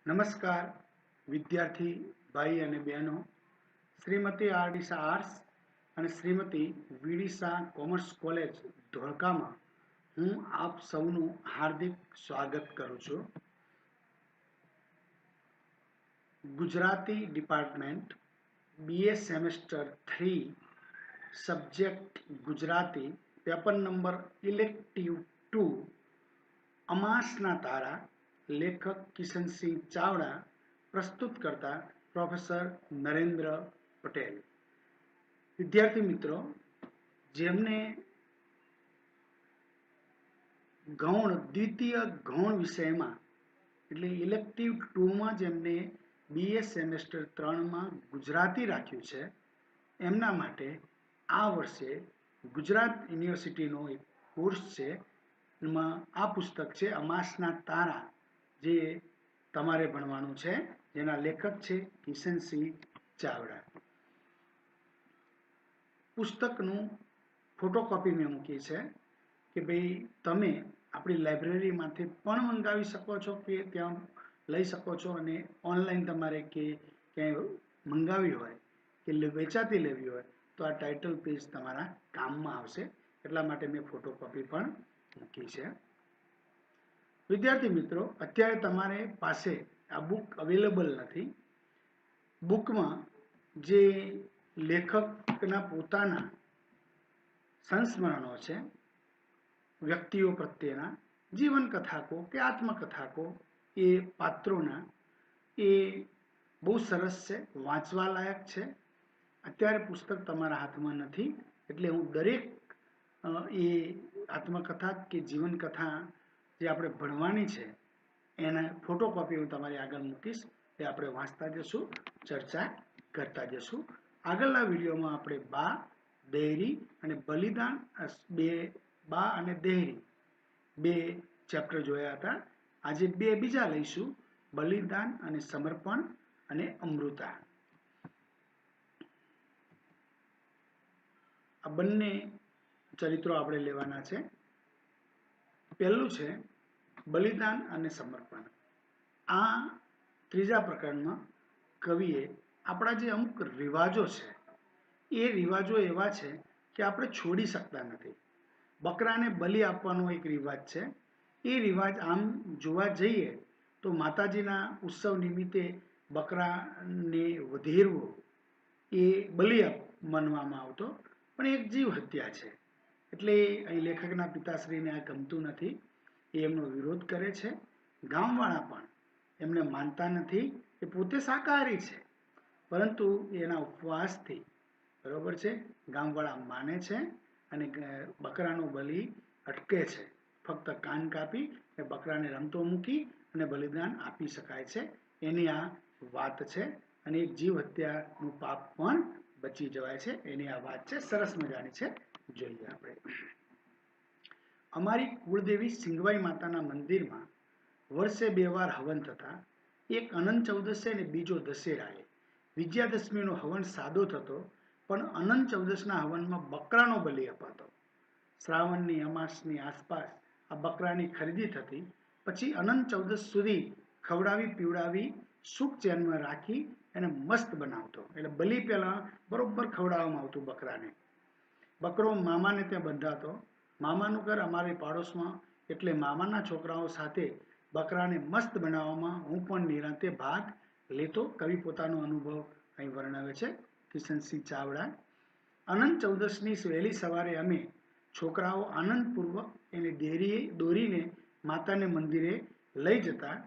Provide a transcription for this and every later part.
નમસ્કાર વિદ્યાર્થી ભાઈ અને બહેનો, શ્રીમતી આરડીસા આર્ટ્સ અને શ્રીમતી વીડીસા કોમર્સ કોલેજ ધોળકામાં હું આપ સૌનું હાર્દિક સ્વાગત કરું છું. Gujarati department BA semester 3 subject Gujarati paper number elective 2 અમાસના તારા લેખક કિશનસિંહ ચાવડા પ્રસ્તુત કરતા પ્રોફેસર નરેન્દ્ર પટેલ. વિદ્યાર્થી મિત્રો, જેમને ગૌણ દ્વિતીય ગૌણ વિષયમાં એટલે ઇલેક્ટિવ 2માં જેમને BA સેમેસ્ટર 3માં ગુજરાતી રાખ્યું છે, એમના માટે આ વર્ષે ગુજરાત યુનિવર્સિટીનો એક કોર્સ છે. એમાં આ પુસ્તક છે અમાસના તારા, જે તમારે ભણવાનું છે, જેના લેખક છે કિશનસિંહ ચાવડા. પુસ્તકનું ફોટોકોપી મેં મૂકી છે કે ભાઈ તમે આપણી લાઇબ્રેરીમાંથી પણ મંગાવી શકો છો કે ત્યાં લઈ શકો છો, અને ઓનલાઈન તમારે કે ક્યાંય મંગાવી હોય કે વેચાતી લેવી હોય તો આ ટાઇટલ પેજ તમારા કામમાં આવશે. એટલા માટે મેં ફોટોકોપી પણ મૂકી છે. વિદ્યાર્થી મિત્રો, અત્યારે તમારી પાસે આ બુક અવેલેબલ નથી. બુકમાં જે લેખકના પોતાના સંસ્મરણો છે, વ્યક્તિઓ પ્રત્યેના જીવન કથાકો કે આત્મકથાકો, એ પાત્રોના, એ બહુ સરસ છે, વાંચવા લાયક છે. અત્યારે પુસ્તક તમારા હાથમાં નથી, એટલે હું દરેક એ આત્મકથા કે જીવન કથા જે આપણે ભણવાની છે એના ફોટોકોપી હું તમારી આગળ મૂકીશ. એ આપણે વાંચતા જશું, ચર્ચા કરતા જશું. આગળના વિડીયોમાં આપણે બા, દેહરી અને બલિદાન, બા અને દેહરી બે ચેપ્ટર જોયા હતા. આજે બે બીજા લઈશું, બલિદાન અને સમર્પણ અને અમૃતા. આ બંને ચરિત્રો આપણે લેવાના છે. પહેલું છે બલિદાન અને સમર્પણ. આ ત્રીજા પ્રકરણમાં કવિએ આપણા જે અમુક રિવાજો છે, એ રિવાજો એવા છે કે આપણે છોડી શકતા નથી. બકરાને બલિ આપવાનો એક રિવાજ છે. એ રિવાજ આમ જોવા જઈએ તો માતાજીના ઉત્સવ નિમિત્તે બકરાને વધેરવો એ બલિ માનવામાં આવતો, પણ એક જીવ હત્યા છે. એટલે અહીં લેખકના પિતાશ્રીને આ ગમતું નથી, એ એમનો વિરોધ કરે છે. ગામવાળા પણ એમને માનતા નથી. એ પોતે શાકાહારી છે, પરંતુ એના ઉપવાસથી, બરોબર છે, ગામવાળા માને છે અને બકરાનો બલિ અટકે છે. ફક્ત કાન કાપી બકરાને રમતો મૂકી અને બલિદાન આપી શકાય છે, એની આ વાત છે. અને એક જીવ હત્યાનું પાપ પણ બચી જવાય છે, એની આ વાત છે. સરસ મજાની છે, જોઈએ આપણે. અમારી કુળદેવી સિંગવાઈ માતાના મંદિરમાં વર્ષે 2 વાર હવન થતા. એક અનંત ચૌદસે અને બીજો દશેરાએ. વિજયાદશમીનો હવન સાદો થતો, પણ અનંત ચૌદસના હવનમાં બકરાનો બલિ અપાતો. શ્રાવણની અમાસની આસપાસ આ બકરાની ખરીદી થતી. પછી અનંત ચૌદસ સુધી ખવડાવી પીવડાવી સુખ ચેનમાં રાખી એને મસ્ત બનાવતો. એટલે બલિ પહેલા બરોબર ખવડાવવામાં આવતું બકરાને. બકરો મામાને ત્યાં બંધાતો. મામાનું ઘર અમારી પાડોશમાં, એટલે મામાના છોકરાઓ સાથે બકરાને મસ્ત બનાવવામાં હું પણ નિરાંતે ભાગ લેતો. કવિ પોતાનો અનુભવ અહીં વર્ણવે છે, કિશનસિંહ ચાવડા. અનંત ચૌદસની વહેલી સવારે અમે છોકરાઓ આનંદપૂર્વક એને દોરીને માતાને મંદિરે લઈ જતા.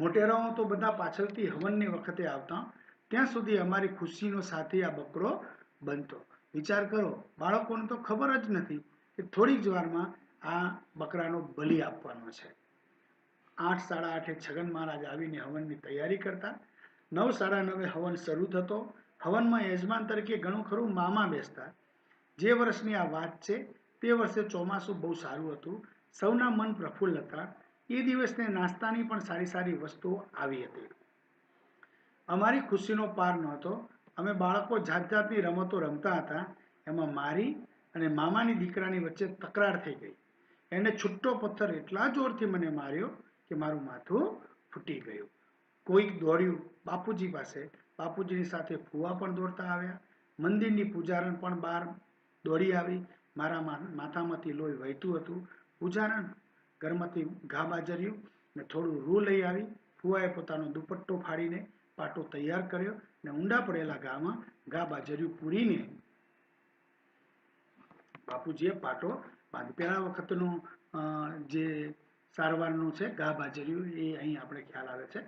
મોટેરાઓ તો બધા પાછળથી હવનની વખતે આવતા. ત્યાં સુધી અમારી ખુશીનો સાથી આ બકરો બનતો. વિચાર કરો, બાળકોને તો ખબર જ નથી કે થોડીક જ વારમાં આ બકરાનો બલિ આપવાનો છે. 8, 8:30 છગન મહારાજ આવીને હવનની તૈયારી કરતા. 9, 9:30 હવન શરૂ થતો. હવનમાં યજમાન તરીકે ઘણું ખરું મામા બેસતા. જે વર્ષની આ વાત છે, તે વર્ષે ચોમાસું બહુ સારું હતું. સૌના મન પ્રફુલ્લ હતા. એ દિવસને નાસ્તાની પણ સારી સારી વસ્તુઓ આવી હતી. અમારી ખુશીનો પાર નહોતો. અમે બાળકો જાત જાતની રમતો રમતા હતા. એમાં મારી અને મામાની દીકરાની વચ્ચે તકરાર થઈ ગઈ. એને છૂટો પથ્થર એટલા જોરથી મને માર્યો કે મારું માથું ફૂટી ગયું. કોઈક દોડ્યું બાપુજી પાસે, બાપુજીની સાથે ફુવા પણ દોડતા આવ્યા, મંદિરની પૂજારણ પણ બહાર દોડી આવી, મારા માથામાંથી લોહી વહેતું હતું. પૂજારણ ઘરમાંથી ઘા બાજર્યું ને થોડું રૂ લઈ આવી, ફુવાએ પોતાનો દુપટ્ટો ફાડીને પાટો તૈયાર કર્યો ને ઊંડા પડેલા ઘામાં ઘા બાજર્યું પૂરીને બાપુજીએ પાટો બાંધી. પહેલા વખતનું જે સારવારનું છે ઘા બાજર્યું એ અહીં આપણે ખ્યાલ આવે છે.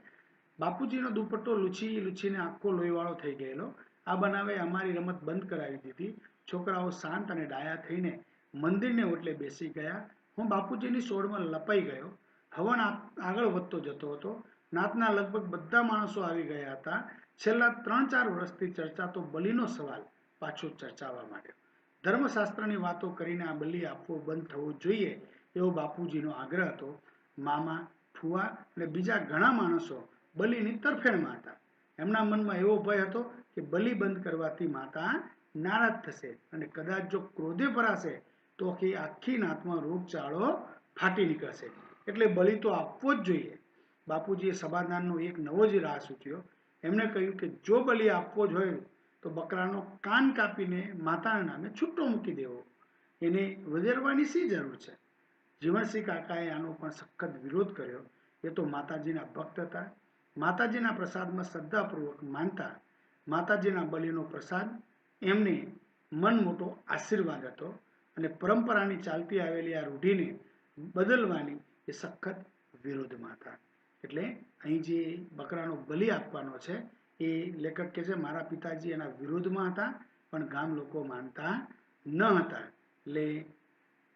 બાપુજીનો દુપટ્ટો લૂછીને આખો લોહીવાળો થઈ ગયેલો. આ બનાવે અમારી રમત બંધ કરાવી દીધી. છોકરાઓ શાંત અને ડાયા થઈને મંદિરને ઓટલે બેસી ગયા. હું બાપુજીની સોળમાં લપાઈ ગયો. હવન આગળ વધતો જતો હતો. નાતના લગભગ બધા માણસો આવી ગયા હતા. છેલ્લા 3-4 વર્ષથી ચર્ચાતો બલિનો સવાલ પાછો ચર્ચાવા માંડ્યો. ધર્મશાસ્ત્રની વાતો કરીને આ બલિ આપવો બંધ થવો જોઈએ એવો બાપુજીનો આગ્રહ હતો. મામા, ફુવા અને બીજા ઘણા માણસો બલિની તરફેણમાં હતા. એમના મનમાં એવો ભય હતો કે બલિ બંધ કરવાથી માતા નારાજ થશે અને કદાચ જો ક્રોધે ભરાશે તો કે આખી નાતમાં રોગચાળો ફાટી નીકળશે, એટલે બલિ તો આપવો જ જોઈએ. બાપુજીએ સમાધાનનો એક નવો જ રાહ સૂચ્યો. એમણે કહ્યું કે જો બલિ આપવો જ હોય તો બકરાનો કાન કાપીને માતાના નામે છૂટો મૂકી દેવો, એને વધેરવાની શી જરૂર છે? જીવણસિંહ કાકાએ આનો પણ સખત વિરોધ કર્યો. એ તો માતાજીના ભક્ત હતા, માતાજીના પ્રસાદમાં શ્રદ્ધાપૂર્વક માનતા. માતાજીના બલિનો પ્રસાદ એમને મન મોટો આશીર્વાદ હતો અને પરંપરાની ચાલતી આવેલી આ રૂઢિને બદલવાની એ સખત વિરોધમાં હતા. એટલે અહીં જે બકરાનો બલિ આપવાનો છે એ લેખક કહે છે મારા પિતાજી એના વિરોધમાં હતા, પણ ગામ લોકો માનતા ન હતા. એટલે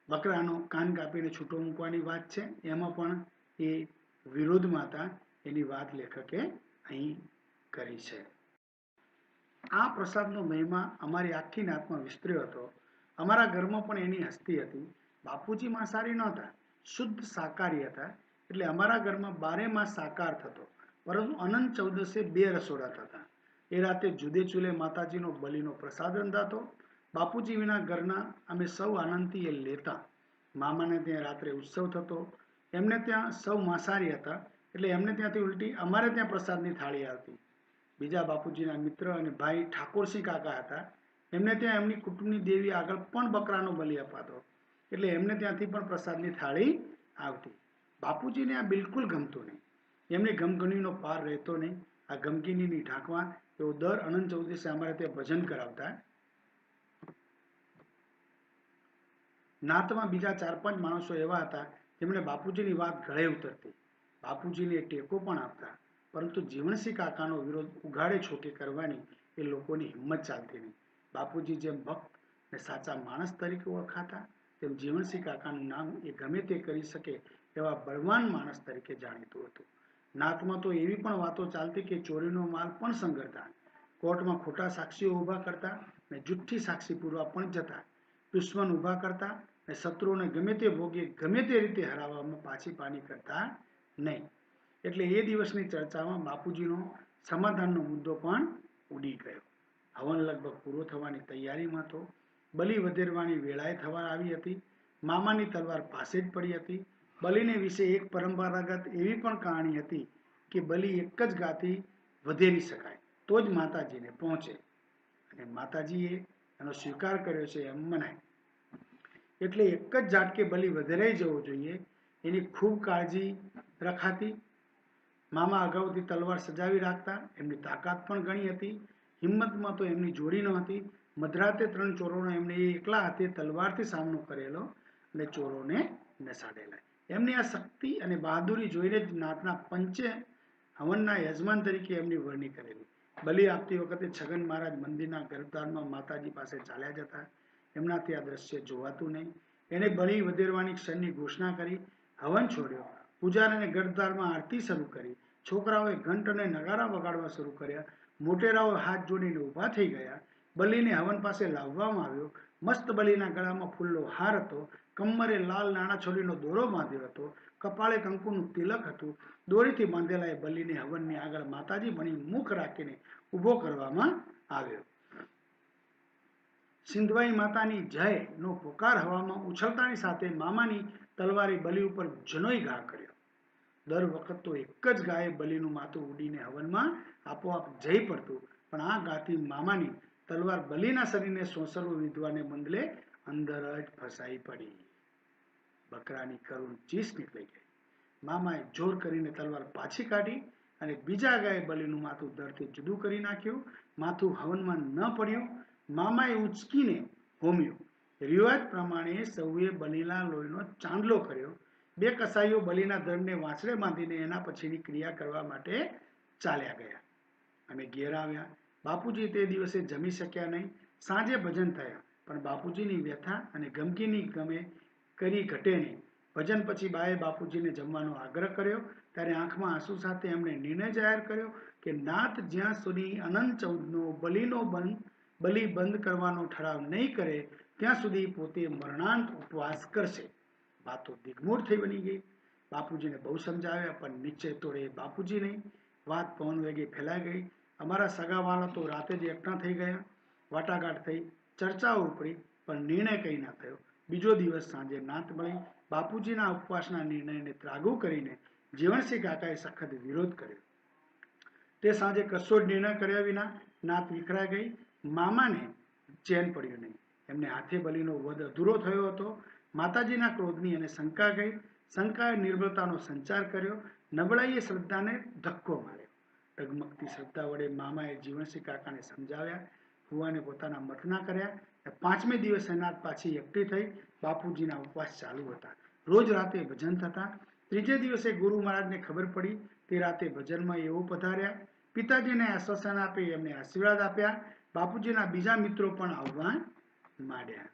બકરાનો કાન કાપીને છૂટો મૂકવાની વાત છે, એમાં પણ એ વિરોધમાં હતા. એની વાત લેખકે અહીં કરી છે. આ પ્રસાદનો મહિમા અમારી આખી નાતમાં વિસ્તર્યો હતો. અમારા ઘરમાં પણ એની હસ્તી હતી. બાપુજી માંસાહારી નહોતા, શુદ્ધ શાકાહારી હતા, એટલે અમારા ઘરમાં 12 માસ શાકાહાર થતો. પરંતુ અનંત ચૌદસે 2 રસોડા થતા. એ રાતે જુદે ચૂલે માતાજીનો બલિનો પ્રસાદ રંધાતો. બાપુજી વિના ઘરના અમે સૌ આનંદથી એ લેતા. મામાને ત્યાં રાત્રે ઉત્સવ થતો. એમને ત્યાં સૌ માંસાહારી હતા, એટલે એમને ત્યાંથી ઉલટી અમારે ત્યાં પ્રસાદની થાળી આવતી. બીજા બાપુજીના મિત્ર અને ભાઈ ઠાકોરસિંહ કાકા હતા. એમને ત્યાં એમની કુટુંબની દેવી આગળ પણ બકરાનો બલિ અપાતો, એટલે એમને ત્યાંથી પણ પ્રસાદની થાળી આવતી. બાપુજીને આ બિલકુલ ગમતું નહીં. એમની ગમગણીનો પાર રહેતો નહીં. આ ગમગીનીની ઢાંકવા તેઓ દર અનંત ચૌદસે અમારે ત્યાં ભજન કરાવતા. નાતમાં બીજા 4-5 માણસો એવા હતા જેમણે બાપુજીની વાત ગળે ઉતરતી, બાપુજીને ટેકો પણ આપતા. પરંતુ જીવણસિંહ કાકાનો વિરોધ ઉઘાડે છોકે કરવાની એ લોકોની હિંમત ચાલતી નહીં. બાપુજી જેમ ભક્ત અને સાચા માણસ તરીકે ઓળખાતા, તેમ જીવણસિંહ કાકાનું નામ એ ગમે તે કરી શકે એવા બળવાન માણસ તરીકે જાણીતું હતું. નાતમાં તો એવી પણ વાતો ચાલતી કે ચોરીનો માલ પણ સંગરતા, કોર્ટમાં ખોટા સાક્ષીઓ ઊભા કરતા અને જુઠ્ઠી સાક્ષી પૂરવા પણ જતા, દુશ્મન ઊભા કરતા અને શત્રુઓને ગમે તે ભોગે ગમે તે રીતે હરાવવામાં પાછી પાની કરતા નહીં. એટલે એ દિવસની ચર્ચામાં બાપુજીનો સમાધાનનો મુદ્દો પણ ઉડી ગયો. હવન લગભગ પૂરો થવાની તૈયારીમાં હતો. બલિ વધેરવાની વેળાએ થવા આવી હતી. મામાની તલવાર પાસે જ પડી હતી. બલિને વિશે એક પરંપરાગત એવી પણ કહાણી હતી કે બલિ એક જ ગાથી વધેરી શકાય તો જ માતાજીને પહોંચે, અને માતાજીએ એનો સ્વીકાર કર્યો છે એમ મનાય. એટલે એક જ ઝાટકે બલિ વધેરાઈ જવો જોઈએ એની ખૂબ કાળજી રખાતી. મામા અગાઉથી તલવાર સજાવી રાખતા. એમની તાકાત પણ ઘણી હતી. હિંમતમાં તો એમની જોડી ન હતી. મધરાતે 3 ચોરોનો એમને એકલા હાથે તલવારથી સામનો કરેલો અને ચોરોને નસાડેલા. એમની આ શક્તિ અને બહાદુરી જોઈને જ નાતના પંચે હવનના યજમાન તરીકે એમની વરણી કરેલી. બલિ આપતી વખતે છગન મહારાજ મંદિરના ગર્ભદ્વારમાં માતાજી પાસે ચાલ્યા જતા. એમનાથી આ દ્રશ્ય જોવાતું નહીં. એને બલિ વધેરવાની ક્ષણની ઘોષણા કરી. હવન છોડ્યો. પૂજારીને ગર્ભદ્વારમાં આરતી શરૂ કરી. છોકરાઓએ ઘંટ અને નગારા વગાડવા શરૂ કર્યા. મોટેરાઓ હાથ જોડીને ઊભા થઈ ગયા. બલિને હવન પાસે લાવવામાં આવ્યો. મસ્ત બલિના ગળામાં ફૂલનો હાર હતો. કમરે લાલ નાણાછોરીનો દોરો બાંધ્યો હતો. કપાળે કંકુનું તિલક હતું. દોરીથી બાંધેલા એ બલિને હવનની આગળ માતાજી બની મુખ રાખીને ઊભો કરવામાં આવ્યો. સિંધવાઈ માતાની જય નો પોકાર હવામાં ઉછળતાની સાથે મામાની તલવારે બલિ ઉપર જનોઈ ઘા કર્યો. દર વખત તો એક જ ગાયે બલિનું માથું ઉડીને હવનમાં આપોઆપ જઈ પડતું, પણ આ ગાતી મામાની તલવાર બલિના શરીરને સોંસરવું વિધવાને બદલે અંદર જ ફસાઈ પડી. બકરાની કરુણ ચીસ નીકળી ગઈ. મામાએ જોર કરીને તલવાર પાછી કાઢી અને બીજા ગાયે બલિનું માથું ધડથી જુદું કરી નાખ્યું. માથું હવનમાં ન પડ્યું. મામાએ ઉંચકીને હોમ્યું. રિવાજ પ્રમાણે સૌએ બલિના લોહીનો ચાંદલો કર્યો. બે કસાઈઓ બલિના ધડને વાંસળે બાંધીને એના પછીની ક્રિયા કરવા માટે ચાલ્યા ગયા. અમે ઘેર આવ્યા. બાપુજી તે દિવસે જમી શક્યા નહીં. સાંજે ભજન થયા, પણ બાપુજીની વ્યથા અને ગમગીની ગમે કરી ઘટે નહીં. ભજન પછી બાએ બાપુજીને જમવાનો આગ્રહ કર્યો. ત્યારે આંખમાં આંસુ સાથે એમણે નિર્ણય જાહેર કર્યો કે નાથ જ્યાં સુધી અનંત ચૌદનો બલિ બંધ કરવાનો ઠરાવ નહીં કરે ત્યાં સુધી પોતે મરણાંત ઉપવાસ કરશે. વાતો દિગ્મૂઢ થઈ બની ગઈ. બાપુજીને બહુ સમજાવ્યા, પણ નિશ્ચય તોડે બાપુજી નહીં. વાત પવન વેગે ફેલાઈ ગઈ. અમારા સગાવાળા તો રાતે જ એકઠા થઈ ગયા. વાટાઘાટ થઈ, ચર્ચાઓ ઉપડી, પણ નિર્ણય કંઈ ના થયો. બીજો દિવસ સાંજે નાત મળી. બાપુજીના ઉપવાસના નિર્ણયને ત્રાગુ કરીને જીવણસિંહ કાકાએ સખત વિરોધ કર્યો. તે સાંજે કશો જ નિર્ણય કર્યા વિના નાત વિખરાઈ ગઈ. મામાને ચેન પડ્યું નહીં. એમને હાથે બલિનો વધ અધૂરો થયો હતો. માતાજીના ક્રોધની એને શંકા ગઈ. શંકાએ નિર્બળતાનો સંચાર કર્યો. નબળાઈએ શ્રદ્ધાને ધક્કો માર્યો. ડગમગતી શ્રદ્ધા વડે મામાએ જીવણસિંહ કાકાને સમજાવ્યા. ફુવાને પોતાના મતના કર્યા. 5મે દિવસે નાત પાછી એકઠી થઈ. બાપુજીના ઉપવાસ ચાલુ હતા. રોજ રાતે ભજન થતા. ત્રીજે દિવસે ગુરુ મહારાજને ખબર પડી. તે રાતે ભજનમાં એવો પધાર્યા. પિતાજીને આશ્વાસન આપી એમને આશીર્વાદ આપ્યા. બાપુજીના બીજા મિત્રો પણ આવવા માંડ્યા.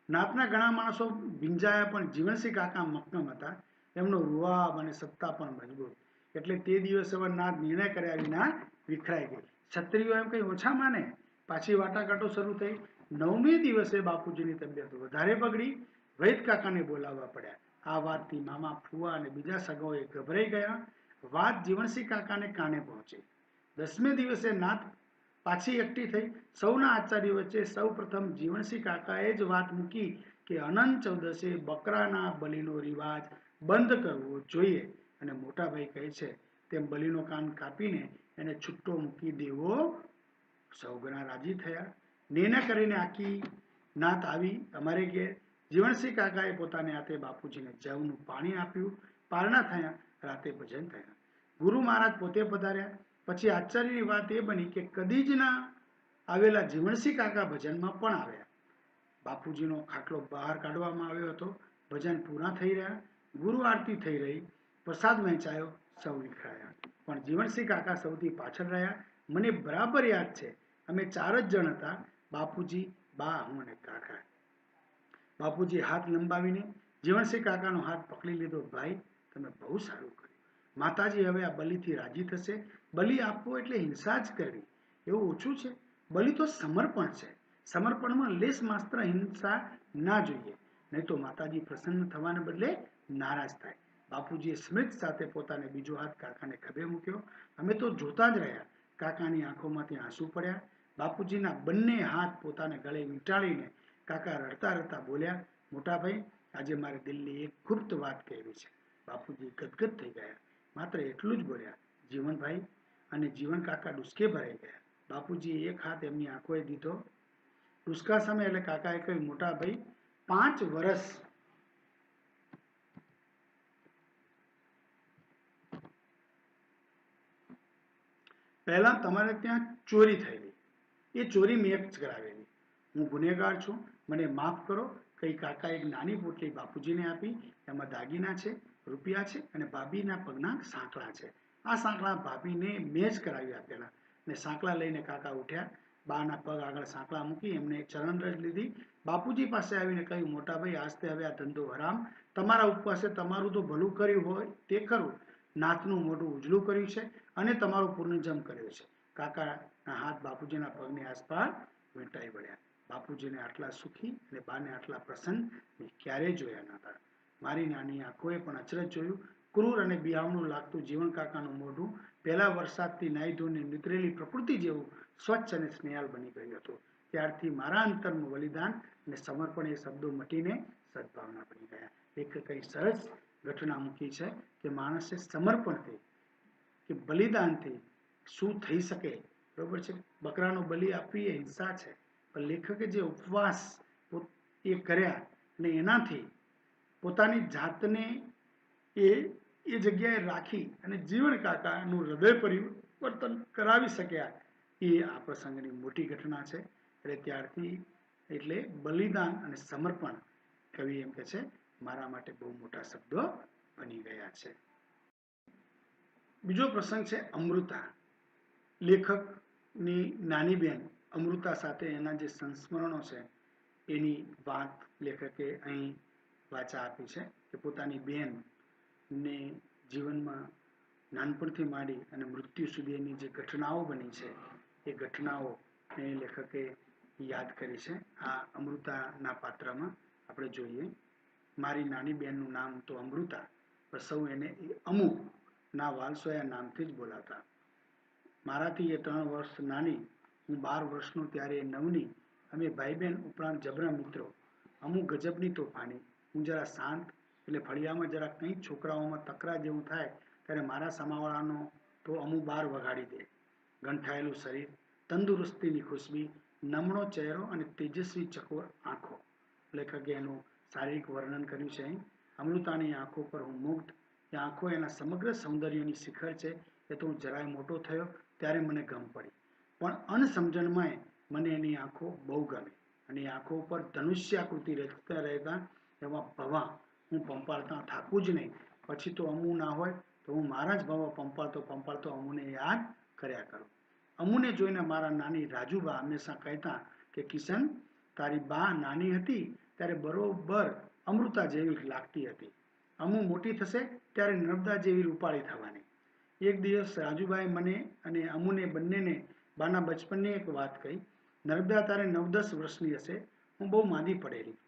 નાતના ઘણા માણસો ભીંજાયા, પણ જીવણસિંહ કાકા મક્કમ હતા. એમનો રૂઆબ અને સત્તા પણ મજબૂત. એટલે તે દિવસે નાત નિર્ણય કર્યા વિના વિખરાઈ ગઈ. ક્ષત્રિયો એમ કઈ ઓછા માને. પાછી વાટાઘાટો શરૂ થઈ. 9મે દિવસે બાપુજીની તબિયત વધારે બગડી. વૈદ કાકાને બોલાવવા પડ્યા. આ વાતથી મામા, ફુવા અને બીજા સગાઓએ ગભરાઈ ગયા. વાત જીવણસિંહ કાકાને કાને પહોંચી. 10મે દિવસે નાત પાછી એકઠી થઈ. સૌના આચાર્ય વચ્ચે સૌ પ્રથમ જીવણસિંહ કાકાએ જ વાત મૂકી કે અનંત ચૌદસે બકરાના બલિનો રિવાજ બંધ કરવો જોઈએ, અને મોટાભાઈ કહે છે તેમ બલિનો કાન કાપીને એને છૂટો મૂકી દેવો. સૌ ઘણા રાજી થયા. નિર્ણય કરીને આખી નાત આવી અમારે ઘેર. જીવણસિંહ કાકાએ પોતાને હાથે બાપુજીને જવનું પાણી આપ્યું. પારણા થયા. રાતે ભજન થયા. ગુરુ મહારાજ પોતે પધાર્યા. પછી આશ્ચર્યની વાત એ બની કે કદી જ ના આવેલા જીવણસિંહ કાકા ભજનમાં પણ આવ્યા. બાપુજીનો ખાટલો બહાર કાઢવામાં આવ્યો હતો. ભજન પૂરા થઈ રહ્યા. ગુરુ આરતી થઈ રહી. પ્રસાદ વહેંચાયો. સૌ વિખરાયા. પણ જીવણસિંહ કાકા સૌથી પાછળ રહ્યા. મને બરાબર યાદ છે. અમે 4 જ જણ હતા. બાપુજી, બા, હું અને કાકા. બાપુજી હાથ લંબાવીને જીવણસિંહ કાકાનો હાથ પકડી લીધો. ભાઈ, તમે બહુ સારું કર્યું. માતાજી હવે આ બલિથી રાજી થશે. બલિ આપવો એટલે હિંસા જ કરવી એવું ઓછું છે. બલિ તો સમર્પણ છે. સમર્પણમાં લેશ માત્ર હિંસા ના જોઈએ, નહીં તો માતાજી પ્રસન્ન થવાને બદલે નારાજ થાય. બાપુજીએ સ્મિત સાથે પોતાને બીજો હાથ કાકાને ખભે મૂક્યો. અમે તો જોતા જ રહ્યા. કાકાની આંખોમાંથી આંસુ પડ્યા. બાપુજીના બંને હાથ પોતાને ગળે વીંટાળીને કાકા રડતા રડતા બોલ્યા, મોટાભાઈ, આજે મારે દિલની એક ગુપ્ત વાત કહેવી છે. બાપુજી ગદગદ થઈ ગયા. માત્ર એટલું જ બોલ્યા, જીવનભાઈ. અને જીવન કાકા ડૂસકે ભરાઈ ગયા. બાપુજીએ એક હાથ એમની આંખોએ દીધો. ડૂસકા સામે એટલે કાકાએ કહ્યું, મોટાભાઈ, 5 વર્ષ પહેલા તમારે ત્યાં ચોરી થયેલી. એ ચોરી મેં જ કરાવેલી. હું ગુનેગાર છું. મને માફ કરો. કઈ કાકા એક નાની પોટલી બાપુજીને આપી. એમાં દાગીના છે, રૂપિયા છે અને ભાભીના પગના સાંકળા છે. આ સાંકળા ભાભીને મેં જ કરાવી આપેલા. ને સાંકળા લઈને કાકા ઉઠ્યા. બાના પગ આગળ સાંકળા મૂકી એમને ચરણરજ લીધી. બાપુજી પાસે આવીને કહ્યું, મોટાભાઈ, આજથી હવે આ ધંધો હરામ. તમારા ઉપવાસે તમારું તો ભલું કર્યું હોય તે ખરું. નાતનું મોઢું ઉજળું કર્યું છે અને તમારો પુનર્જન્મ કર્યો છે. કાકાના હાથ બાપુજીના પગની આસપાસ વીંટાઈ વળ્યા. બાપુજીને આટલા સુખી અને બાને આટલા પ્રસન્ન મેં ક્યારેય જોયા નહોતા. મારી નાની આંખોએ પણ અચરજ જોયું. ક્રૂર અને બિહામણું લાગતું જીવન કાકાનું મોઢું પહેલા વરસાદથી નાહી ધોઈને નીતરેલી પ્રકૃતિ જેવું સ્વચ્છ અને સ્નેહાલ બની ગયું હતું. ત્યારથી મારા અંતરનું બલિદાન અને સમર્પણ એ શબ્દો મટીને સદભાવના બની ગયા. એક કઈ સરસ ઘટના મૂકી છે કે માણસે સમર્પણથી કે બલિદાનથી શું થઈ શકે. બરોબર છે, બકરાનો બલિ આપવી એ હિંસા છે, પણ લેખકે જે ઉપવાસ એ કર્યા અને એનાથી પોતાની જાતને એ એ જગ્યાએ રાખી અને જીવન કાકાનું હૃદય પરિવર્તન કરાવી શક્યા, એ આ પ્રસંગની મોટી ઘટના છે. એટલે ત્યારથી એટલે બલિદાન અને સમર્પણ કવિ એમ કે છે મારા માટે બહુ મોટા શબ્દો બની ગયા છે. બીજો પ્રસંગ છે અમૃતા. લેખકની નાની બેન અમૃતા સાથે એના જે સંસ્મરણો છે એની વાત લેખકે અહીં વાચા આપી છે કે પોતાની બેનને જીવનમાં નાનપણથી માંડી અને મૃત્યુ સુધીની જે ઘટનાઓ બની છે એ ઘટનાઓ લેખકે યાદ કરી છે આ અમૃતાના પાત્રમાં. આપણે જોઈએ, મારી નાની બેનનું નામ તો અમૃતા, પણ સૌ એને અમુ ના વાલસોયા નામથી જ બોલાવતા. મારાથી એ 3 વર્ષ નાની, હું 12 વર્ષનો ત્યારે એ 9ની. અમે ભાઈ બહેન ઉપરાંત જબરા મિત્રો. અમુ ગજબની તોફાની. હું જરા શાંત, એટલે ફળિયામાં જરા કંઈક છોકરાઓમાં તકરાર જેવું થાય ત્યારે મારા સામાવાળાનો તો અમુ બાર વગાડી દે. ગંઠાયેલું શરીર, તંદુરસ્તીની ખુશ્બી, નમણો ચહેરો અને તેજસ્વી ચકોર આંખો. લેખકે એનું શારીરિક વર્ણન કર્યું છે અહીં. અમૃતાની આંખો પર હું મુગ્ધ. એ આંખો એના સમગ્ર સૌંદર્યની શિખર છે. એ તો હું જરાય મોટો થયો ત્યારે મને ગમ પડી, પણ અણસમજણમાં મને એની આંખો બહુ ગમી અને એ આંખો ઉપર ધનુષ્યાકૃતિ રહેતા રહેતા એવા ભવા હું પંપાળતા થાકું જ નહીં. પછી તો અમુ ના હોય તો હું મારા જ ભવા પંપાળતો અમુને યાદ કર્યા કરું. અમુને જોઈને મારા નાની રાજુબા હંમેશા કહેતા કે કિશન, તારી બા નાની હતી ત્યારે બરોબર અમૃતા જેવી લાગતી હતી. અમુ મોટી થશે ત્યારે નર્મદા જેવી રૂપાળી થવાની. એક દિવસ રાજુભાઈ મને અને અમુને બંનેને બાના બચપનની એક વાત કહી. નર્મદા તારે 9-10 વર્ષની હશે. હું બહુ માંદી પડેલી.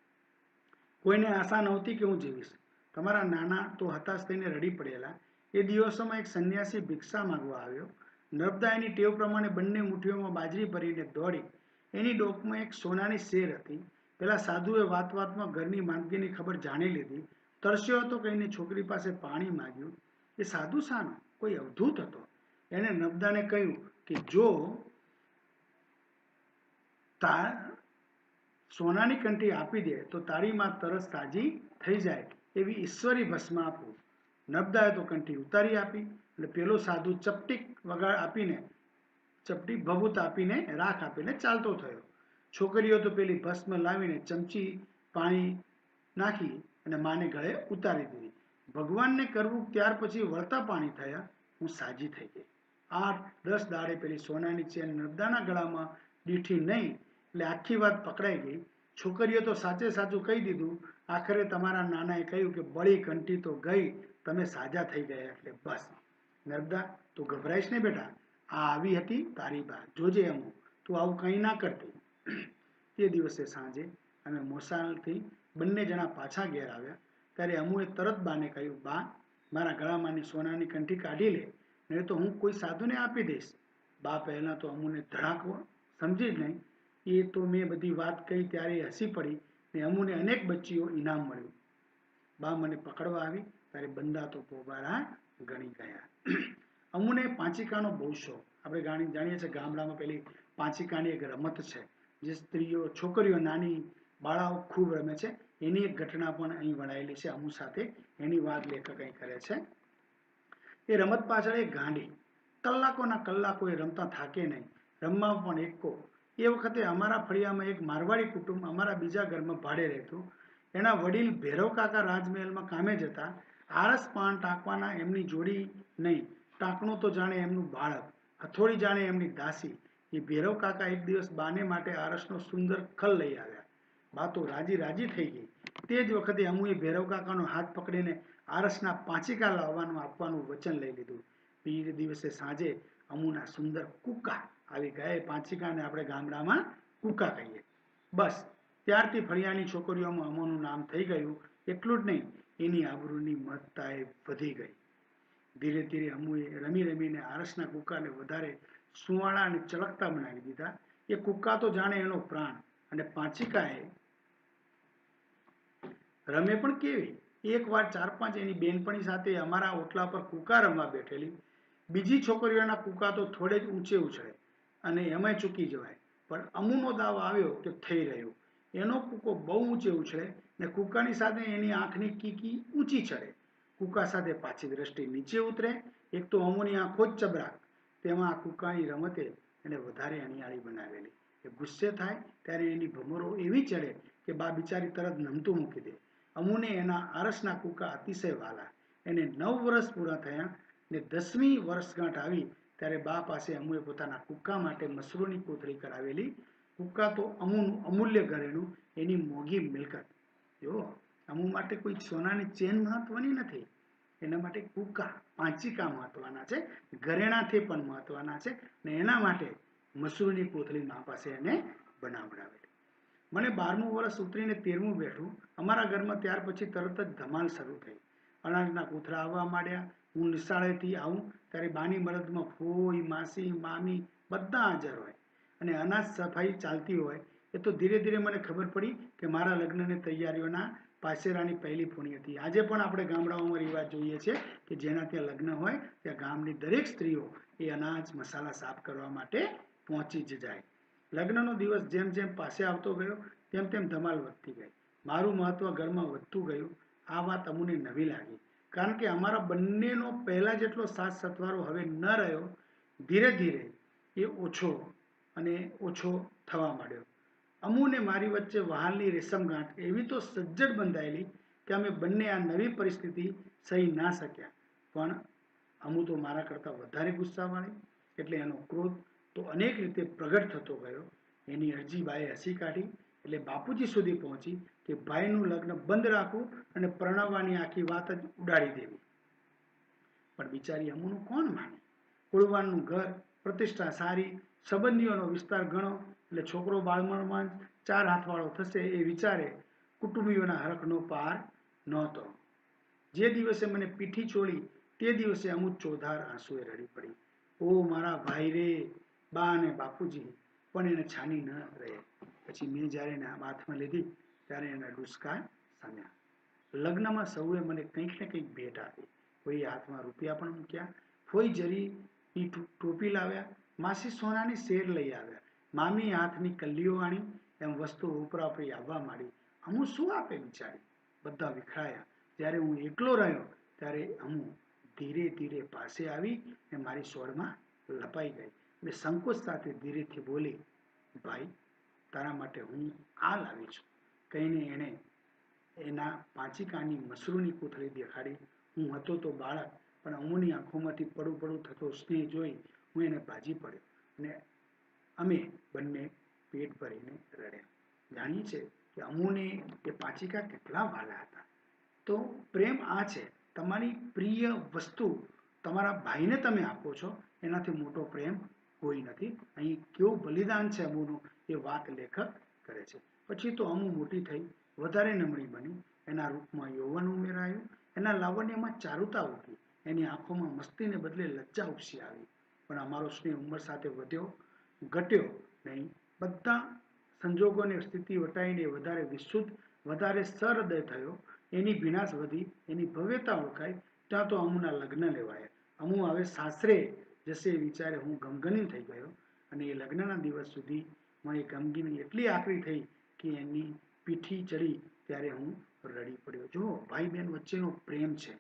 કોઈને આશા નહોતી કે હું જીવીશ. તમારા નાના તો હતાશ થઈને રડી પડેલા. એ દિવસોમાં એક સંન્યાસી ભિક્ષા માંગવા આવ્યો. નર્મદા એની ટેવ પ્રમાણે બંને મુઠ્ઠીઓમાં બાજરી ભરીને દોડી. એની ડોકમાં એક સોનાની શેર હતી. પેલા સાધુએ વાતમાં ઘરની માંદગીની ખબર જાણી લીધી. તરસ્યો હતો કહીને છોકરી પાસે પાણી માંગ્યું. એ સાધુ શાનો? કોઈ અવધૂત હતો. એણે નર્મદાને કહ્યું કે જો સોનાની કંઠી આપી દે તો તારી માં તરસ તાજી થઈ જાય એવી ઈશ્વરી ભસ્મ આપું. નર્મદાએ તો કંઠી ઉતારી આપી એટલે પેલો સાધુ ચપટી વગાડ આપીને ચપટી ભભૂત આપીને રાખ આપીને ચાલતો થયો. છોકરીઓ તો પેલી ભસ્મ લાવીને ચમચી પાણી નાખી અને માને ગળે ઉતારી દીધી. ભગવાનને કરવું ત્યાર પછી વળતા પાણી થયા. હું સાજી થઈ ગઈ. 8-10 દાડે પેલી સોનાની ચેન નર્મદાના ગળામાં દીઠી નહીં એટલે આખી વાત પકડાઈ ગઈ. છોકરીઓ તો સાચે સાચું કહી દીધું. આખરે તમારા નાનાએ કહ્યું કે બળી કંઠી તો ગઈ, તમે સાજા થઈ ગયા એટલે બસ. નર્મદા, તું ગભરાઈશ ને બેટા, આ આવી હતી તારી બા. જોજે અમુ, તું આવું કંઈ ના કરતી. તે દિવસે સાંજે અમે મોસાળથી બંને જણા પાછા ઘેર આવ્યા ત્યારે અમુએ તરત બાને કહ્યું, બા, મારા ગળામાંની સોનાની કંઠી કાઢી લે, નહીં તો હું કોઈ સાધુને આપી દઈશ. બા પહેલાં તો અમુને ધડાકો સમજી જ નહીં. એ તો મેં બધી વાત કહી ત્યારે હસી પડી ને અમુને અનેક બચ્ચીઓ ઇનામ મળ્યું. બા મને પકડવા આવી ત્યારે બંદા તો પોબારા ગણી ગયા. અમુને પાંચિકાનો બહુ શોખ. આપણે જાણીએ છીએ ગામડામાં પેલી પાંચિકાની એક રમત છે જે સ્ત્રીઓ છોકરીઓ નાની બાળાઓ ખૂબ રમે છે. એની એક ઘટના પણ અહીં વણાયેલી છે અમુ સાથે. એની વાત લેખક અહીં કરે છે. એ રમત પાછળ એક ગાંડી. કલાકોના કલાકો એ રમતા થાકે નહીં. રમવા પણ એકો. એ વખતે અમારા ફળિયામાં એક મારવાડી કુટુંબ અમારા બીજા ઘરમાં ભાડે રહેતું. એના વડીલ ભૈરવ કાકા રાજમહેલમાં કામે જતા. આરસ પાન ટાંકવાના એમની જોડી નહીં. ટાંકણું તો જાણે એમનું બાળક, હથોડી જાણે એમની દાસી. એ ભૈરવ કાકા એક દિવસ બાને માટે આરસનો સુંદર ખલ લઈ આવ્યા. બા તો રાજી રાજી થઈ ગઈ. તે જ વખતે અમુએ ભૈરવ કાકાનો હાથ પકડીને આરસના પાંચિકા લાવવાનું આપવાનું વચન લઈ લીધું. બીજે દિવસે સાંજે અમુના સુંદર કુકા આવી ગયા. પાંચિકાને આપણે ગામડામાં કુકા કહીએ. બસ ત્યારથી ફળિયાની છોકરીઓમાં અમુનું નામ થઈ ગયું. એટલું જ નહીં, એની આબરૂની મહત્તા એ વધી ગઈ. ધીરે ધીરે અમુએ રમી રમીને આરસના કુકાને વધારે સુવાળા અને ચળકતા બનાવી દીધા. એ કુકા તો જાણે એનો પ્રાણ. અને પાંચિકાએ રમે પણ કેવી, એકવાર 4-5 એની બેનપણી સાથે અમારા ઓટલા પર કૂકા રમવા બેઠેલી. બીજી છોકરીઓના કૂકા તો થોડે જ ઊંચે ઉછળે અને એમાંય ચૂકી જવાય, પણ અમુનો દાવ આવ્યો કે થઈ રહ્યું. એનો કૂકો બહુ ઊંચે ઉછળે ને કૂકાની સાથે એની આંખની કીકી ઊંચી ચડે. કૂકા સાથે પાછી દ્રષ્ટિ નીચે ઉતરે. એક તો અમુની આંખો જ ચબરાક, તેમાં આ કૂકાની રમતે એને વધારે અણિયાળી બનાવેલી. એ ગુસ્સે થાય ત્યારે એની ભમરો એવી ચડે કે બા બિચારી તરત નમતું મૂકી દે. અમુને એના આરસના કૂકા અતિશય વાલા. એને 9 વર્ષ પૂરા થયા ને 10મી વર્ષગાંઠ આવી ત્યારે બા પાસે અમુએ પોતાના કૂકા માટે મસરૂની કોથળી કરાવેલી. કૂકા તો અમુનું અમૂલ્ય ઘરેણું, એની મોંઘી મિલકત. જો અમુ માટે કોઈ સોનાની ચેન મહત્વની નથી, એના માટે કૂકા પાંચિકા મહત્વના છે, ઘરેણાથી પણ મહત્વના છે ને એના માટે મસરૂની કોથળી મા પાસે એને બનાવડાવેલી. મને 12મું વર્ષ ઉતરીને 13મું બેઠું. અમારા ઘરમાં ત્યાર પછી તરત જ ધમાલ શરૂ થઈ. અનાજના કોથળા આવવા માંડ્યા. હું નિશાળેથી આવું ત્યારે બાની મદદમાં ફોઈ, માસી, મામી બધા હાજર હોય અને અનાજ સફાઈ ચાલતી હોય. એ તો ધીરે ધીરે મને ખબર પડી કે મારા લગ્નની તૈયારીઓના પાસેરાની પહેલી પૂણી હતી. આજે પણ આપણે ગામડાઓમાં રિવાજ જોઈએ છીએ કે જેના ત્યાં લગ્ન હોય ત્યાં ગામની દરેક સ્ત્રીઓ એ અનાજ મસાલા સાફ કરવા માટે પહોંચી જ જાય. લગ્નનો દિવસ જેમ જેમ પાસે આવતો ગયો તેમ તેમ ધમાલ વધતી ગઈ. મારું મહત્વ ઘરમાં વધતું ગયું. આ વાત અમુને નવી લાગી, કારણ કે અમારા બંનેનો પહેલા જેટલો સાથ સથવારો હવે ન રહ્યો. ધીરે ધીરે એ ઓછો થવા માંડ્યો. અમુને મારી વચ્ચે વહાલની રેશમગાંઠ એવી તો સજ્જડ બંધાયેલી કે અમે બંને આ નવી પરિસ્થિતિ સહી ના શક્યા. પણ અમુ તો મારા કરતાં વધારે ગુસ્સાવાળી, એટલે એનો ક્રોધ તો અનેક રીતે પ્રગટ થતો ગયો. એની અરજી બાએ હસી કાઢી એટલે બાપુજી સુધી પહોંચી કે ભાઈનું લગ્ન બંધ રાખવું અને પરણાવવાની આખી વાત જ ઉડાડી દેવી. પણ બિચારી અમુનું કોણ માને? કુળવાનનું ઘર, પ્રતિષ્ઠા સારી, સંબંધીઓનો વિસ્તાર ઘણો એટલે છોકરો બાળમણમાં 4 હાથવાળો થશે એ વિચારે કુટુંબીઓના હરખનો પાર નહોતો. જે દિવસે મને પીઠી ચોળી તે દિવસે અમુક ચોધાર આંસુએ રડી પડી. ઓ મારા ભાઈ રે! બા અને બાપુજી! પણ એને છાની ન રહે. પછી મેં જ્યારે એને હાથમાં લીધી ત્યારે એના ડૂસકા સામ્યા. લગ્નમાં સૌએ મને કંઈક ને કંઈક ભેટ આપી. કોઈએ હાથમાં રૂપિયા પણ મૂક્યા, કોઈ જરીની ટોપી લાવ્યા, માસી સોનાની શેર લઈ આવ્યા, મામી હાથની કલ્લીઓ આણી. એમ વસ્તુઓ ઉપરાપરી આવવા માંડી. અમુ શું આપે બિચારી? બધા વિખરાયા. જ્યારે હું એકલો રહ્યો ત્યારે અમુ ધીરે ધીરે પાસે આવી ને મારી સોળમાં લપાઈ ગઈ. મેં સંકોચ સાથે ધીરેથી બોલી, ભાઈ, તારા માટે હું આ લાવી છું કહીને એણે એના પાંચિકાની મસરૂની કોથળી દેખાડી. હું હતો તો બાળક, પણ અમુની આંખોમાંથી પડું પડું થતો સ્નેહ જોઈ હું એને ભાજી પડ્યો અને અમે બંને પેટ ભરીને રડ્યા. જાણીએ છીએ કે અમુને એ પાંચિકા કેટલા વાલા હતા. તો પ્રેમ આ છે, તમારી પ્રિય વસ્તુ તમારા ભાઈને તમે આપો છો, એનાથી મોટો પ્રેમ કોઈ નથી. અહીં કેવું બલિદાન છે અમુનું એ વાત લેખક કરે છે. પછી તો અમુ મોટી થઈ, વધારે નમણી બની. એના રૂપમાં યૌવન ઉમેરાયું, એના લાવણ્યમાં ચારુતા ઉઠી, એની આંખોમાં મસ્તીને બદલે લજ્જા ઉપસી આવી. પણ અમારો સ્નેહ ઉંમર સાથે વધ્યો ઘટ્યો નહીં. બધા સંજોગોને સ્થિતિ વટાઈને વધારે વિશુદ્ધ, વધારે સહૃદય થયો. એની ભીનાશ વધી, એની ભવ્યતા ઓળખાઈ. ત્યાં તો અમુના લગ્ન લેવાયા. અમુ હવે સાસરે જશે એ વિચારે હું ગમગીન થઈ ગયો. અને એ લગ્નના દિવસ સુધી એ ગમગીની એટલી આકરી થઈ કે એની પીઠી ચડી ત્યારે હું રડી પડ્યો. જો ભાઈ બહેન વચ્ચેનો પ્રેમ છે,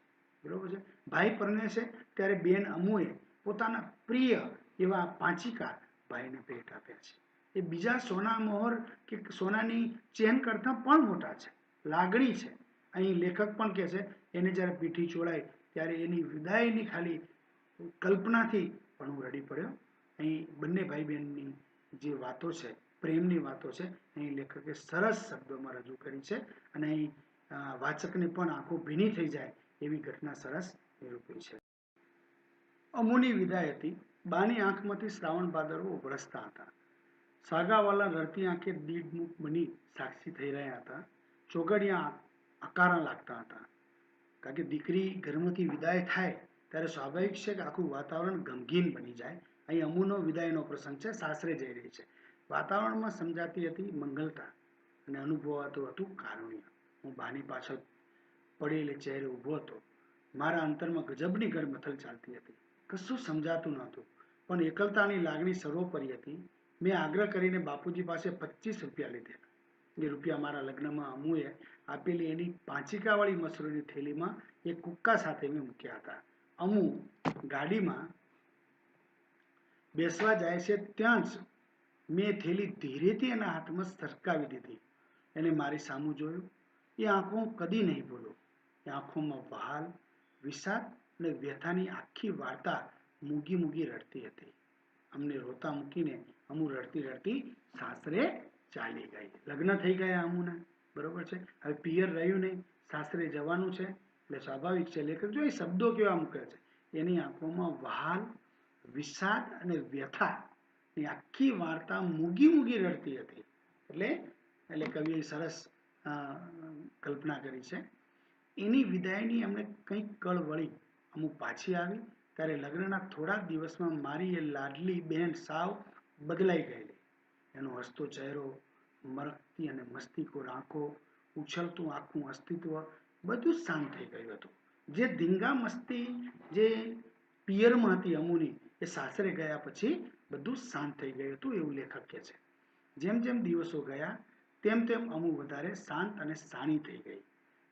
બરોબર છે. ભાઈ પરણે છે ત્યારે બેન અમુએ પોતાના પ્રિય એવા પાંચિકા ભાઈને ભેટ આપ્યા છે. એ બીજા સોના મોહર કે સોનાની ચેન કરતાં પણ મોટા છે. લાગણી છે. અહીં લેખક પણ કહે છે એને જ્યારે પીઠી ચોળાય ત્યારે એની વિદાયની ખાલી કલ્પનાથી પણ હું રડી પડ્યો. અહીં બંને ભાઈ બહેનની જે વાતો છે, પ્રેમની વાતો છે, અહીં લેખકે સરસ શબ્દોમાં રજૂ કરી છે અને અહીં વાચકને પણ આંખો ભીની થઈ જાય એવી ઘટના સરસ નિરૂપી છે. અમુની વિદાય હતી. બાની આંખમાંથી શ્રાવણ ભાદરવો વરસતા હતા. સાગાવાલા રડતી આંખે દીડમુખ બની સાક્ષી થઈ રહ્યા હતા. ચોઘડિયા અકારા લાગતા હતા. કારણ કે દીકરી ઘરમાંથી વિદાય થાય ત્યારે સ્વાભાવિક છે કે આખું વાતાવરણ ગમગીન બની જાય. અહીં અમુનો વિદાયનો પ્રસંગ છે, સાસરે જઈ રહી છે. વાતાવરણમાં સમજાતી હતી મંગલતા અને અનુભવાતું હતું કારુણ્ય. હું બાની પાછળ પડેલે ચહેરે ઊભો હતો. મારા અંતરમાં ગજબની ગળમથલ ચાલતી હતી. કશું સમજાતું નહોતું, પણ એકલતાની લાગણી સર્વોપરી હતી. મેં આગ્રહ કરીને બાપુજી પાસે 25 રૂપિયા લીધેલા. એ રૂપિયા મારા લગ્નમાં અમુએ આપેલી એની પાંચિકાવાળી મસૂરીની થેલીમાં એક કુક્કા સાથે મેં મૂક્યા હતા. અમુ ગાડીમાં બેસવા જાય છે ત્યાં જ મેં થેલી ધીરેથી એના હાથમાં સરકાવી દીધી. એને મારી સામું જોયું. એ આંખો હું કદી નહીં ભૂલું. એ આંખોમાં વહાલ, વિષાદ અને વ્યથાની આખી વાર્તા મૂગી મૂગી રડતી હતી. અમને રોતા મૂકીને અમુ રડતી રડતી સાસરે ચાલી ગઈ. લગ્ન થઈ ગયા અમુના, બરોબર છે. હવે પિયર રહ્યું નહીં, સાસરે જવાનું છે. એટલે સ્વાભાવિક છે, લેખક જો એ શબ્દો કેવા મૂકે છે. એની આંખોમાં વહાલ, વિષાદ અને વ્યથા ની આખી વાર્તા મૂગી મૂગી રડતી હતી. એટલે કવિએ સરસ કલ્પના કરી છે. એની વિદાયની અમને કંઈક કળ વળી. અમુક પાછી આવી ત્યારે લગ્નના થોડા દિવસમાં મારી એ લાડલી બહેન સાવ બદલાઈ ગયેલી. એનો હસતો ચહેરો, મરકતી અને મસ્તીખોર આંખો, ઉછળતું આખું અસ્તિત્વ બધું શાંત થઈ ગયું હતું. જે ધીંગા મસ્તી જે પિયરમાં હતી અમુની, એ સાસરે ગયા પછી બધું શાંત થઈ ગયું હતું એવું લેખક કહે છે. જેમ જેમ દિવસો ગયા તેમ તેમ અમુ વધારે શાંત અને શાણી થઈ ગઈ.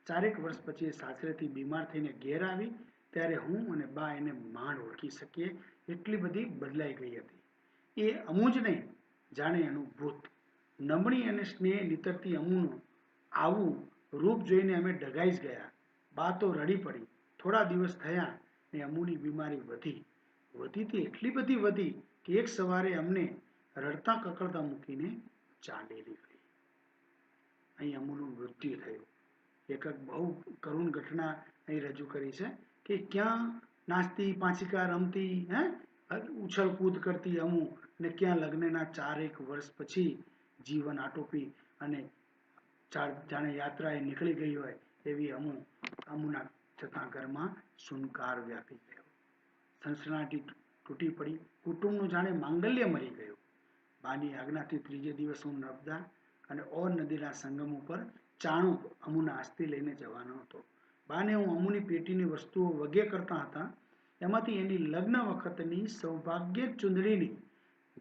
4 એક વર્ષ પછી એ સાસરેથી બીમાર થઈને ઘેર આવી ત્યારે હું અને બા એને માંડ ઓળખી શકીએ એટલી બધી બદલાઈ ગઈ હતી. એ અમુ જ નહીં, જાણે એનું ભૂત. નમણી અને સ્નેહ નીતરતી અમુનું આવું રૂપ જોઈને અમે ડઘાઈ જ ગયા. બા તો રડી પડી. થોડા દિવસ થયા ને અમુની બીમારી વધીથી એટલી બધી વધી કે એક સવારે અમને રડતા કકળતા મૂકીને ચાલેલી ગઈ. અહીં અમુનું મૃત્યુ થયું. લેખક બહુ કરુણ ઘટના અહીં રજૂ કરી છે કે ક્યાં નાચતી, પાંચિકા રમતી, ઉછળ કૂદ કરતી અમુ ને ક્યાં લગ્નના 4 એક વર્ષ પછી જીવન આટોપી અને જાણે યાત્રાએ નીકળી ગઈ હોય એવી અમુના જતા ઘરમાં સુનકાર વ્યાપી ગયો. સનસનાટી તૂટી પડી. કુટુંબનું જાણે માંગલ્ય મરી ગયું. બાની આજ્ઞાથી ત્રીજે દિવસ હું નર્મદા અને ઓર નદીના સંગમ ઉપર ચાણું અમુના અસ્થિ લઈને જવાનો હતો. બાને હું અમુની પેટીની વસ્તુઓ વગે કરતા હતા એમાંથી એની લગ્ન વખતની સૌભાગ્ય ચુંદડીની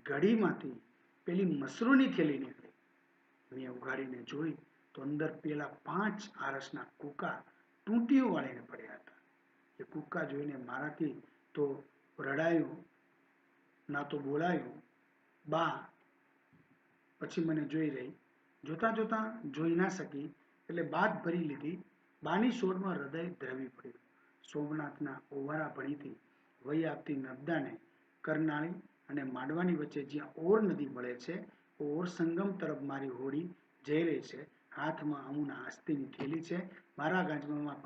ઘડીમાંથી પેલી મસરૂની થેલી નીકળી. મેં ઉઘાડીને જોઈ તો અંદર પેલા 5 આરસના કૂકા તૂટીઓ વાળીને પડ્યા હતા. એ કૂકા જોઈને મારાથી તો રડાયું ના તો બોલાયું. બા પછી મને જોઈ રહી. જોતા જોતા જોઈ ના શકી એટલે બાદ ભરી લીધી. બાની સોડમાં હૃદય દ્રવી પડ્યું. સોમનાથના ઓવારા ભણીથી વહી આપતી નર્મદાને કરનાળી અને માંડવાની વચ્ચે જ્યાં ઓર નદી મળે છે, ઓર સંગમ તરફ મારી હોડી જઈ રહી છે. હાથમાં અમુના અસ્થિની થેલી છે. મારા ગાંજમાં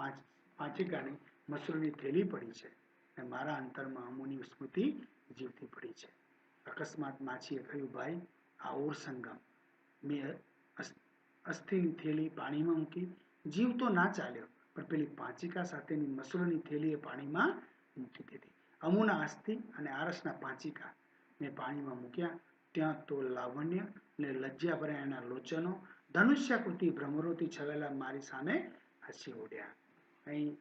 પાંચિકાની મસરૂની થેલી પડી છે અને મારા અંતરમાં અમુની સ્મૃતિ જીવતી પડી છે. અકસ્માત માછીએ કહ્યું, ભાઈ, આ ઓર સંગમ. મેં અસ્થિની થેલી પાણીમાં મૂકી. જીવ તો ના ચાલ્યો, પણ પેલી પાંચિકા સાથેની મસરૂની થેલીએ પાણીમાં મૂકી દીધી. અમુના અસ્થિ અને આરસના પાંચિકા મેં પાણીમાં મૂક્યા. ત્યાં તો લાવણ્ય અને લજ્જા ભર્યા એના લોચનો ધનુષ્યાકૃતિ ભ્રમરોથી છવેલા મારી સામે હસી ઉડ્યા. અહીં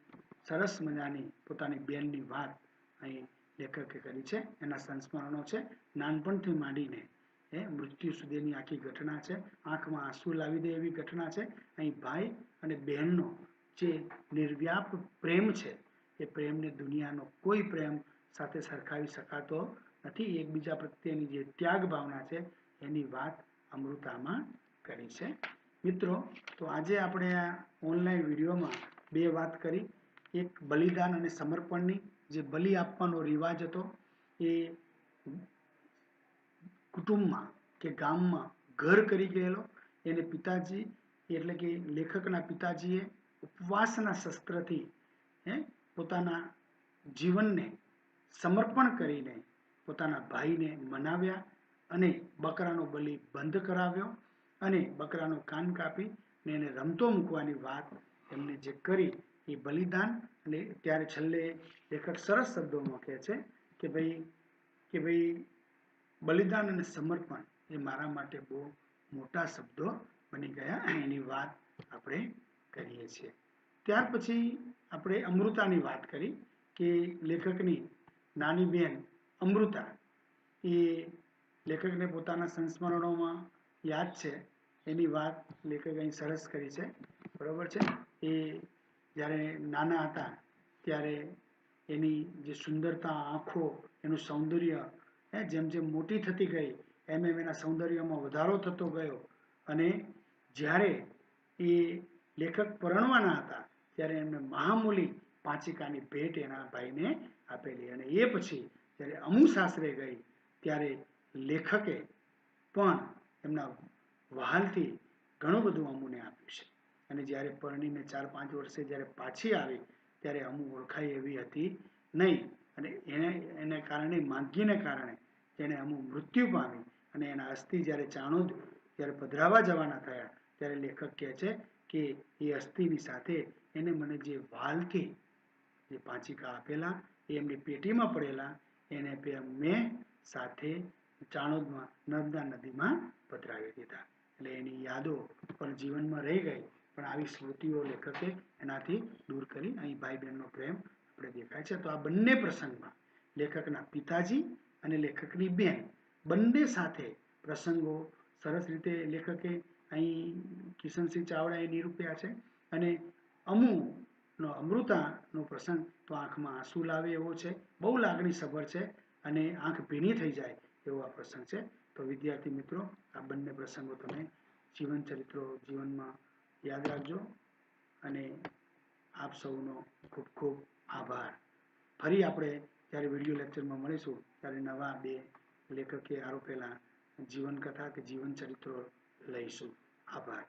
સરસ મજાની પોતાની બેનની વાત અહીં લેખકે કરી છે. એના સંસ્મરણો છે. નાનપણથી માંડીને મૃત્યુ સુધીની આખી ઘટના છે. આંખમાં આંસુ લાવી દે એવી ઘટના છે. અહીં ભાઈ અને બહેનનો જે નિર્વ્યાપ પ્રેમ છે, એ પ્રેમને દુનિયાનો કોઈ પ્રેમ સાથે સરખાવી શકાતો નથી. એકબીજા પ્રત્યેની જે ત્યાગ ભાવના છે એની વાત અમૃતામાં કરી છે. મિત્રો, તો આજે આપણે આ ઓનલાઈન વિડીયોમાં 2 વાત કરી. એક બલિદાન અને સમર્પણની. જે બલિ આપવાનો રિવાજ હતો એ કુટુંબમાં કે ગામમાં ઘર કરી ગયેલો. એને પિતાજી એટલે કે લેખકના પિતાજીએ ઉપવાસના શસ્ત્રથી પોતાના જીવનને સમર્પણ કરીને પોતાના ભાઈને મનાવ્યા અને બકરાનો બલિ બંધ કરાવ્યો અને બકરાનો કાન કાપી ને એને રમતો મૂકવાની વાત એમને જે કરી એ બલિદાન. અને ત્યારે છેલ્લે લેખક સરસ શબ્દોમાં કહે છે કે ભાઈ બલિદાન અને સમર્પણ એ મારા માટે બહુ મોટા શબ્દો બની ગયા. એની વાત આપણે કરીએ છીએ. ત્યાર પછી આપણે અમૃતાની વાત કરી કે લેખકની નાની બહેન અમૃતા એ લેખકને પોતાના સંસ્મરણોમાં યાદ છે એની વાત લેખક અહીં સરસ કરી છે. બરોબર છે. એ જ્યારે નાના હતા ત્યારે એની જે સુંદરતા, આંખો, એનું સૌંદર્ય જેમ જેમ મોટી થતી ગઈ એમ એમ એના સૌંદર્યમાં વધારો થતો ગયો. અને જ્યારે એ લેખક પરણવાના હતા ત્યારે એમને મહામૂલી પાંચિકાની ભેટ એના ભાઈને આપેલી. અને એ પછી જ્યારે અમુ સાસરે ગઈ ત્યારે લેખકે પણ એમના વહાલથી ઘણું બધું અમુને આપ્યું છે. અને જ્યારે પરણીને 4-5 વર્ષે જ્યારે પાછી આવી ત્યારે અમુ ઓળખાય એવી હતી નહીં. અને એને કારણે માંદગીને કારણે જેને અમુ મૃત્યુ પામી અને એના અસ્થિ જ્યારે ચાણોદ જ્યારે પધરાવા જવાના થયા ત્યારે લેખક કહે છે કે એ અસ્થિની સાથે એને મને જે વહાલથી જે પાંચિકા આપેલા એ એમની પેટીમાં પડેલા એને મેં સાથે ચાણોદમાં નર્મદા નદીમાં પધરાવી દીધા. એટલે એની યાદો પણ જીવનમાં રહી ગઈ. પણ આવી સ્મૃતિઓ લેખકે એનાથી દૂર કરી. અહીં ભાઈ બહેનનો પ્રેમ આપણે દેખાય છે. તો આ બંને પ્રસંગમાં લેખકના પિતાજી અને લેખકની બહેન બંને સાથે પ્રસંગો સરસ રીતે લેખકે અહીં કિશનસિંહ ચાવડાએ નિરૂપ્યા છે. અને અમૃતાનો પ્રસંગ તો આંખમાં આંસુ લાવે એવો છે. બહુ લાગણીસભર છે અને આંખ ભીની થઈ જાય એવો આ પ્રસંગ છે. તો વિદ્યાર્થી મિત્રો, આ બંને પ્રસંગો તમે જીવન ચરિત્રો જીવનમાં યાદ રાખજો. અને આપ સૌનો ખૂબ ખૂબ આભાર. ફરી આપણે જ્યારે વિડીયો લેક્ચરમાં મળીશું ત્યારે નવા 2 લેખકે આરોપેલા જીવન કથા કે જીવન ચરિત્રો લઈશું. આભાર.